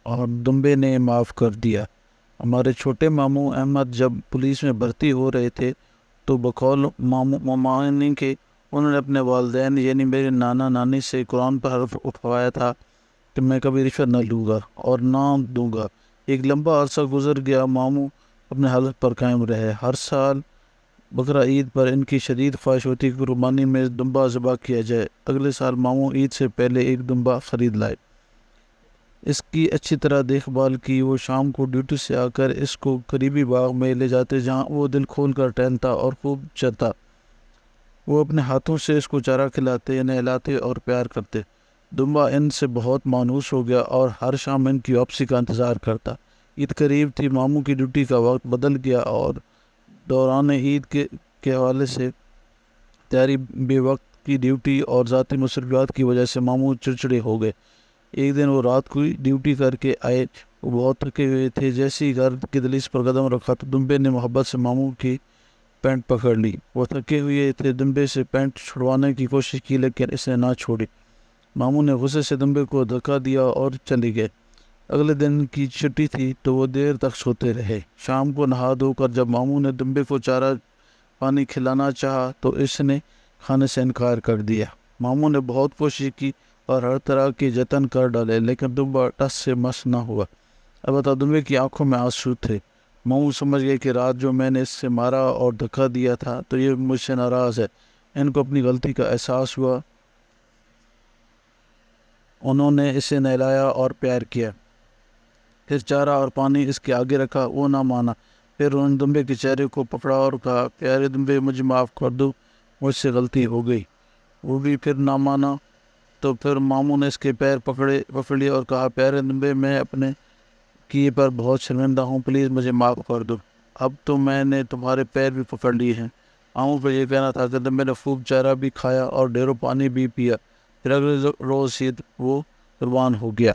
اور دمبے نے معاف کر دیا۔ ہمارے چھوٹے ماموں احمد جب پولیس میں بھرتی ہو رہے تھے تو بقول مامانی کے انہوں نے اپنے والدین یعنی میرے نانا نانی سے قرآن پر حرف اٹھوایا تھا کہ میں کبھی رشوت نہ لوں گا اور نہ دوں گا۔ ایک لمبا عرصہ گزر گیا، ماموں اپنے حالت پر قائم رہے۔ ہر سال بقرہ عید پر ان کی شدید خواہش ہوتی کہ قربانی میں دمبا ذبح کیا جائے۔ اگلے سال ماموں عید سے پہلے ایک دمبا خرید لائے، اس کی اچھی طرح دیکھ بھال کی۔ وہ شام کو ڈیوٹی سے آ کر اس کو قریبی باغ میں لے جاتے جہاں وہ دل کھول کر ٹہلتا اور خوب چرتا۔ وہ اپنے ہاتھوں سے اس کو چارہ کھلاتے، نہلاتے اور پیار کرتے۔ دمبا ان سے بہت مانوس ہو گیا اور ہر شام ان کی واپسی کا انتظار کرتا۔ عید قریب تھی، ماموں کی ڈیوٹی کا وقت بدل گیا اور دوران عید کے حوالے سے تیاری بے وقت کی ڈیوٹی اور ذاتی مصروفیات کی وجہ سے ماموں چڑچڑے ہو گئے۔ ایک دن وہ رات کو ڈیوٹی کر کے آئے، وہ بہت تھکے ہوئے تھے۔ جیسے ہی گھر کی دہلیز پر قدم رکھا تو دمبے نے محبت سے ماموں کی پینٹ پکڑ لی۔ وہ تھکے ہوئے تھے، دمبے سے پینٹ چھڑوانے کی کوشش کی لیکن اس نے نہ چھوڑی۔ ماموں نے غصے سے دمبے کو دھکا دیا اور چلے گئے۔ اگلے دن کی چھٹی تھی تو وہ دیر تک سوتے رہے۔ شام کو نہا دھو کر جب ماموں نے دمبے کو چارہ پانی کھلانا چاہا تو اس نے کھانے سے انکار کر دیا۔ ماموں نے بہت کوشش کی اور ہر طرح کے جتن کر ڈالے لیکن دمبا ٹس سے مس نہ ہوا۔ البتہ دمبے کی آنکھوں میں آنسو تھے۔ ماموں سمجھ گئے کہ رات جو میں نے اس سے مارا اور دھکا دیا تھا تو یہ مجھ سے ناراض ہے۔ ان کو اپنی غلطی کا احساس ہوا۔ انہوں نے اسے نہلایا اور پیار کیا، پھر چارہ اور پانی اس کے آگے رکھا۔ وہ نہ مانا۔ پھر انہوں نے دمبے کے چہرے کو پکڑا اور کہا، پیارے دمبے، مجھے معاف کر دو، مجھ سے غلطی ہو گئی۔ وہ بھی پھر نہ مانا۔ تو پھر ماموں نے اس کے پیر پکڑ لیے اور کہا، پیارے دمبے، میں اپنے کیے پر بہت شرمندہ ہوں، پلیز مجھے معاف کر دو۔ اب تو میں نے تمہارے پیر بھی پکڑ لیے ہیں۔ ماموں کو یہ کہنا تھا کہ دمبے نے خوب چارہ بھی کھایا اور ڈھیروں پانی بھی پیا۔ پھر اگلے روز ہی وہ قربان ہو گیا۔